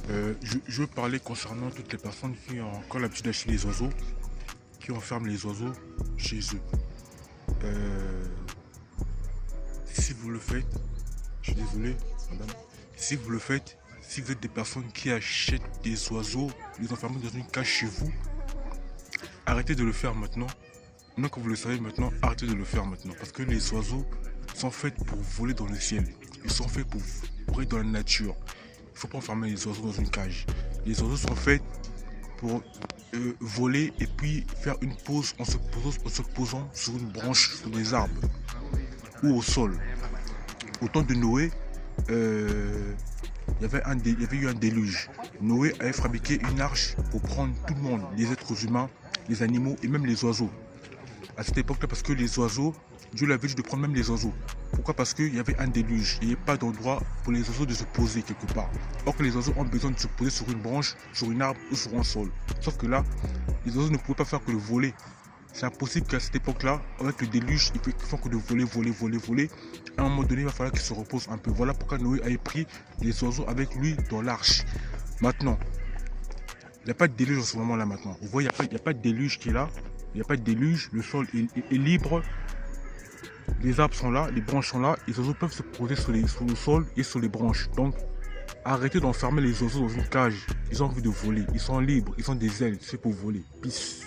Je veux parler concernant toutes les personnes qui ont encore l'habitude d'acheter les oiseaux, qui enferment les oiseaux chez eux. Euh, si vous le faites, je suis désolé, madame, si vous le faites, si vous êtes des personnes qui achètent des oiseaux, les enfermer dans une cage chez vous, arrêtez de le faire maintenant. Maintenant que vous le savez maintenant, arrêtez de le faire maintenant. Parce que les oiseaux sont faits pour voler dans le ciel. Ils sont faits pour être dans la nature. Il ne faut pas enfermer les oiseaux dans une cage. Les oiseaux sont faits pour voler et puis faire une pause en se posant sur une branche, sur des arbres ou au sol. Au temps de Noé, euh, il y avait eu un déluge. Noé avait fabriqué une arche pour prendre tout le monde, les êtres humains, les animaux et même les oiseaux. À cette époque-là, parce que les oiseaux, Dieu l'avait dit de prendre même les oiseaux. Pourquoi? Parce qu'il y avait un déluge. Il n'y avait pas d'endroit pour les oiseaux de se poser quelque part. Or que les oiseaux ont besoin de se poser sur une branche, sur une arbre ou sur un sol. Sauf que là, les oiseaux ne pouvaient pas faire que le voler. C'est impossible qu'à cette époque-là, avec le déluge, ils font que de voler, voler, voler, voler. À un moment donné, il va falloir qu'ils se reposent un peu. Voilà pourquoi Noé avait pris les oiseaux avec lui dans l'arche. Maintenant, il n'y a pas de déluge en ce moment-là maintenant. Vous voyez, il n'y a pas de déluge qui est là. Il n'y a pas de déluge, le sol est libre, les arbres sont là, les branches sont là, les oiseaux peuvent se poser sur le sol et sur les branches. Donc, arrêtez d'enfermer les oiseaux dans une cage. Ils ont envie de voler, ils sont libres, ils ont des ailes, c'est pour voler. Peace.